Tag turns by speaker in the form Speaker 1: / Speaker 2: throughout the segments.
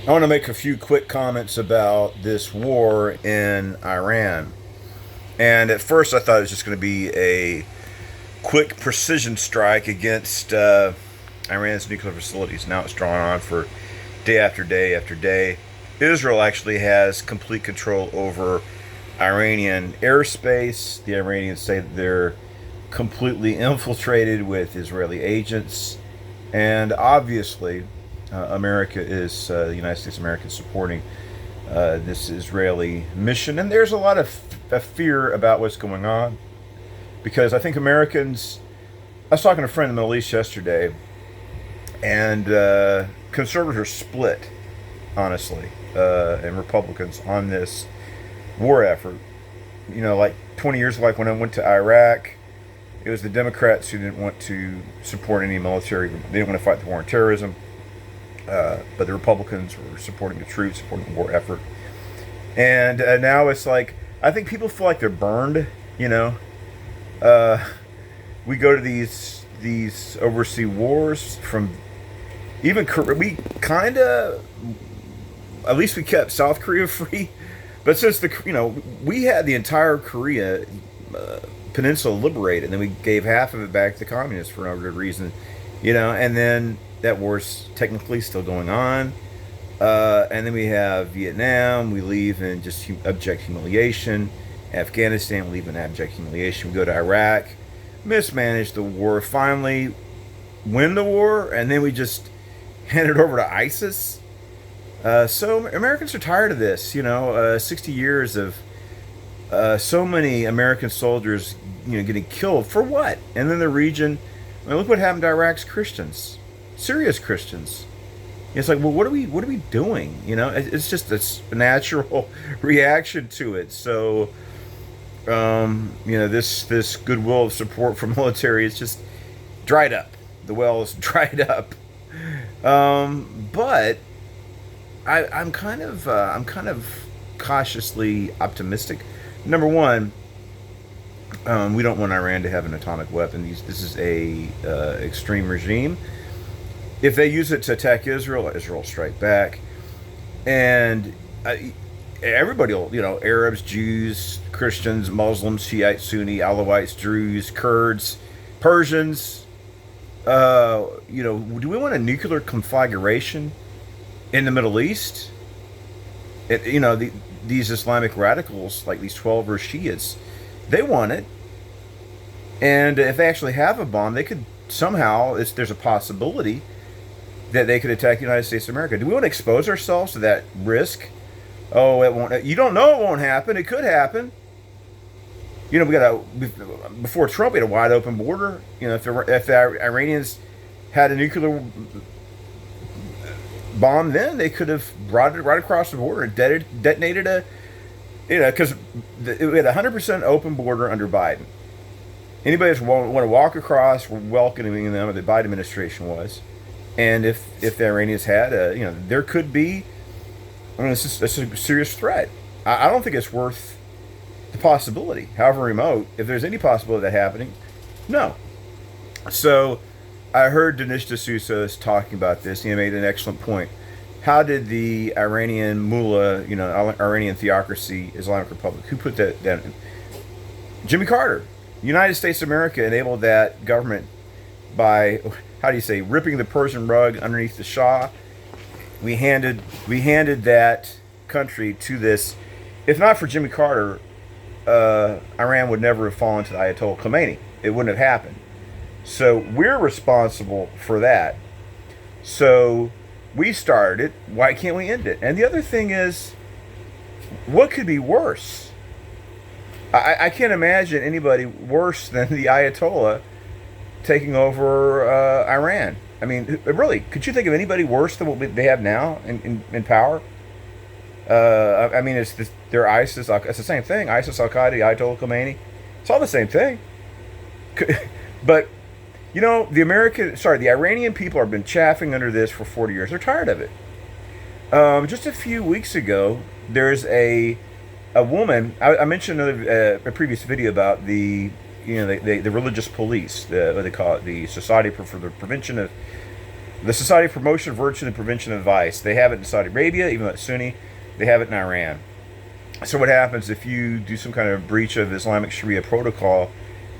Speaker 1: I want to make a few quick comments about this war in Iran. And at first, I thought it was just going to be a quick precision strike against Iran's nuclear facilities. Now it's drawn on for day after day after day. Israel actually has complete control over Iranian airspace. The Iranians say that they're completely infiltrated with Israeli agents. And obviously, America is the United States of America supporting this Israeli mission, and there's a lot of fear about what's going on because I think Americans. I was talking to a friend in the Middle East yesterday, and conservatives are split, honestly, and Republicans on this war effort. You know, like 20 years ago, like when I went to Iraq, it was the Democrats who didn't want to support any military. They didn't want to fight the war on terrorism. But the Republicans were supporting the troops, supporting the war effort. And now it's like, I think people feel like they're burned, you know. We go to these overseas wars from even Korea. We kind of, at least we kept South Korea free. But since we had the entire Korea peninsula liberated, and then we gave half of it back to the communists for no good reason, you know, and then that war's technically still going on. And then we have Vietnam. We leave in just abject humiliation. Afghanistan, we leave in abject humiliation. We go to Iraq, mismanage the war, finally win the war, and then we just hand it over to ISIS. So Americans are tired of this. 60 years of so many American soldiers, getting killed for what? And then the region. I mean, look what happened to Iraq's Christians. Serious Christians. It's like, well, what are we doing? It's just a natural reaction to it. So, this goodwill of support for military is just dried up. The well is dried up. But I'm kind of cautiously optimistic. Number one, we don't want Iran to have an atomic weapon. This is a extreme regime. If they use it to attack Israel, Israel will strike back. And everybody will, Arabs, Jews, Christians, Muslims, Shiites, Sunni, Alawites, Druze, Kurds, Persians. Do we want a nuclear conflagration in the Middle East? These Islamic radicals, like these 12 Shiites, they want it. And if they actually have a bomb, they could somehow, there's a possibility that they could attack the United States of America. Do we want to expose ourselves to that risk? Oh, it won't. You don't know it won't happen. It could happen. Before Trump, we had a wide open border. If the Iranians had a nuclear bomb, then they could have brought it right across the border and detonated because we had a 100% open border under Biden. Anybody that want to walk across, we're welcoming them, or the Biden administration was. And if the Iranians had, there could be. It's a serious threat. I don't think it's worth the possibility, however remote. If there's any possibility of that happening, no. So, I heard Dinesh D'Souza talking about this. He made an excellent point. How did the Iranian mullah, Iranian theocracy, Islamic Republic, who put that down? Jimmy Carter. United States of America enabled that government by, ripping the Persian rug underneath the Shah. We handed that country to this. If not for Jimmy Carter, Iran would never have fallen to the Ayatollah Khomeini. It wouldn't have happened. So we're responsible for that. So we started it. Why can't we end it? And the other thing is, what could be worse? I can't imagine anybody worse than the Ayatollah taking over Iran. I mean, really, could you think of anybody worse than what they have now in power? They're ISIS. It's the same thing. ISIS, Al Qaeda, Ayatollah Khomeini. It's all the same thing. But the Iranian people have been chafing under this for 40 years. They're tired of it. Just a few weeks ago, there's a woman. I mentioned a previous video about the religious police, what they call it, the Society for the Prevention of The Society for Promotion of Virtue and Prevention of Vice. They have it in Saudi Arabia, even though it's Sunni. They have it in Iran. So what happens if you do some kind of breach of Islamic Sharia protocol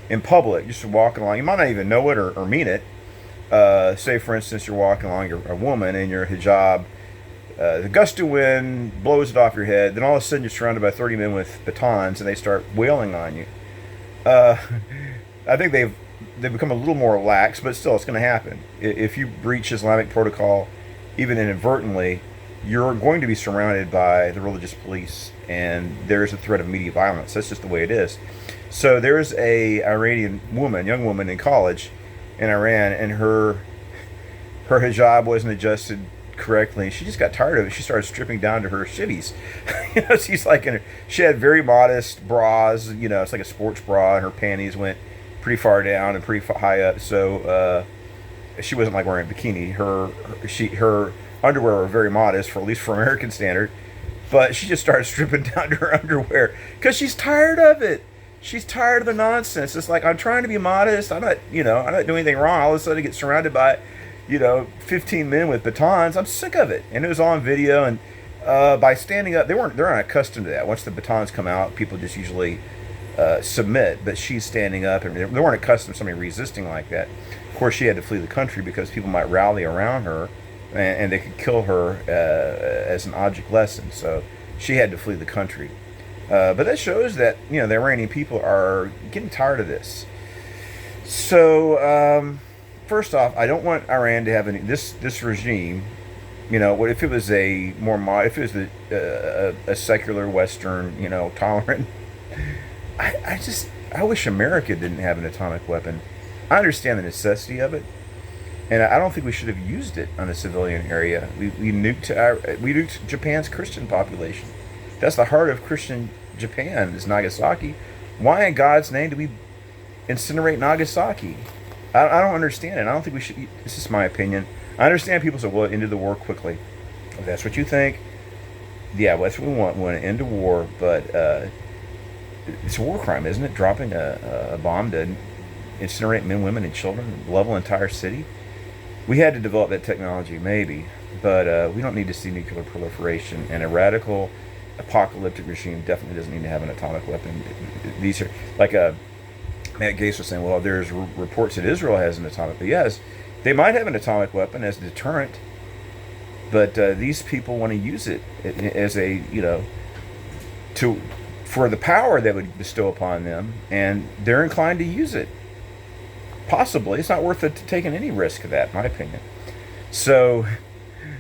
Speaker 1: in public, just walking along? You might not even know it or mean it. Say, for instance, you're walking along, you're a woman in your hijab. The gust of wind blows it off your head. Then all of a sudden, you're surrounded by 30 men with batons, and they start wailing on you. Uh, I think they've become a little more lax, but still, it's going to happen. If you breach Islamic protocol, even inadvertently, you're going to be surrounded by the religious police, and there's a threat of immediate violence. That's just the way it is. So there's a Iranian woman, young woman in college in Iran, and her hijab wasn't adjusted correctly. She just got tired of it. She started stripping down to her shivvies. She's like she had very modest bras. It's like a sports bra, and her panties went pretty far down and pretty high up. So she wasn't like wearing a bikini. Her underwear were very modest, for at least for American standard. But she just started stripping down to her underwear because she's tired of it. She's tired of the nonsense. It's like, I'm trying to be modest. I'm not doing anything wrong. All of a sudden, I get surrounded by 15 men with batons. I'm sick of it. And it was on video. And by standing up, they're not accustomed to that. Once the batons come out, people just usually submit. But she's standing up, and they weren't accustomed to somebody resisting like that. Of course, she had to flee the country because people might rally around her, and they could kill her as an object lesson. So she had to flee the country. But that shows that the Iranian people are getting tired of this. So first off, I don't want Iran to have this regime. What if it was if it was a secular Western, tolerant? I wish America didn't have an atomic weapon. I understand the necessity of it, and I don't think we should have used it on a civilian area. We nuked Japan's Christian population. That's the heart of Christian Japan, is Nagasaki. Why in God's name do we incinerate Nagasaki? I don't understand it. I don't think we should. This is my opinion. I understand people say, well, ended the war quickly. If that's what you think, yeah, well, that's what we want. We want to end the war, but it's a war crime, isn't it? Dropping a bomb to incinerate men, women, and children, level an entire city. We had to develop that technology, maybe, but we don't need to see nuclear proliferation. And a radical apocalyptic regime definitely doesn't need to have an atomic weapon. These are like Matt Gaetz was saying, well, there's reports that Israel has an atomic. But yes, they might have an atomic weapon as a deterrent, but these people want to use it as for the power that would bestow upon them, and they're inclined to use it. Possibly, it's not worth it taking any risk of that, in my opinion. So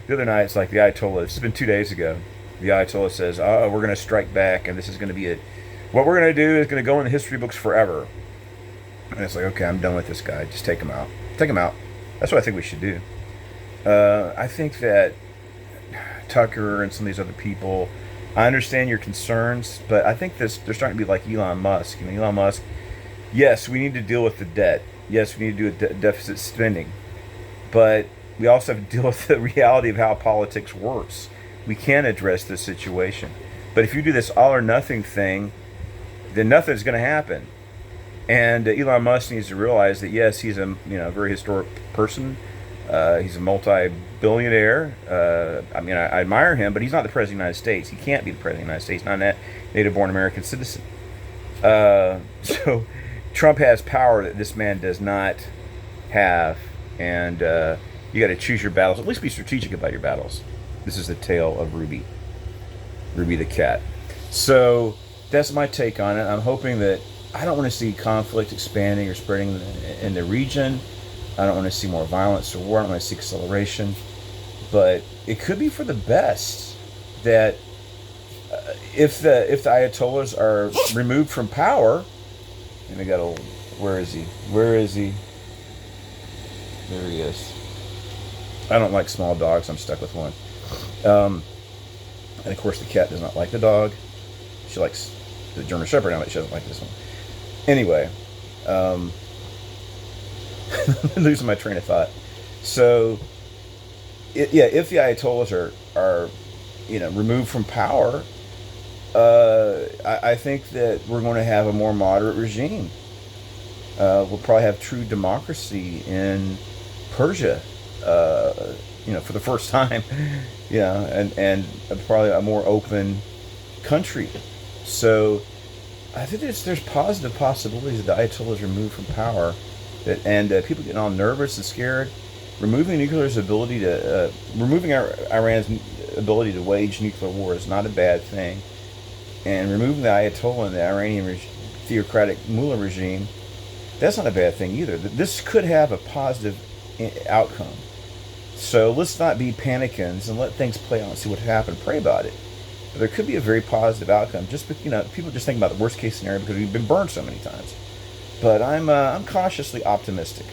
Speaker 1: the other night, it's like the Ayatollah. This has been 2 days ago. The Ayatollah says, "Oh, we're going to strike back, and this is going to be it. What we're going to do is going to go in the history books forever." And it's like, okay, I'm done with this guy. Just take him out. Take him out. That's what I think we should do. I think that Tucker and some of these other people, I understand your concerns, but I think they're starting to be like Elon Musk. Elon Musk, yes, we need to deal with the debt. Yes, we need to do a deficit spending. But we also have to deal with the reality of how politics works. We can address this situation. But if you do this all or nothing thing, then nothing's going to happen. And Elon Musk needs to realize that, yes, he's a very historic person. He's a multi-billionaire. I admire him, but he's not the president of the United States. He can't be the president of the United States. He's not a native-born American citizen. So Trump has power that this man does not have, and you got to choose your battles. At least be strategic about your battles. This is the tale of Ruby the cat. So that's my take on it. I'm hoping that I don't want to see conflict expanding or spreading in the region. I don't want to see more violence or war. I don't want to see acceleration. But it could be for the best that if the Ayatollahs are removed from power, and we got a, where is he? There he is. I don't like small dogs. I'm stuck with one. And of course, the cat does not like the dog. She likes the German Shepherd now, but she doesn't like this one. Anyway, losing my train of thought. So, if the Ayatollahs are removed from power, I think that we're going to have a more moderate regime. We'll probably have true democracy in Persia. for the first time, and probably a more open country. So I think there's positive possibilities that the Ayatollah is removed from power, and people getting all nervous and scared. Removing Iran's ability to wage nuclear war is not a bad thing, and removing the Ayatollah and the Iranian theocratic mullah regime, that's not a bad thing either. This could have a positive outcome. So let's not be panicans and let things play out and see what happens. Pray about it. But there could be a very positive outcome. Just people just think about the worst case scenario because we've been burned so many times. But I'm cautiously optimistic.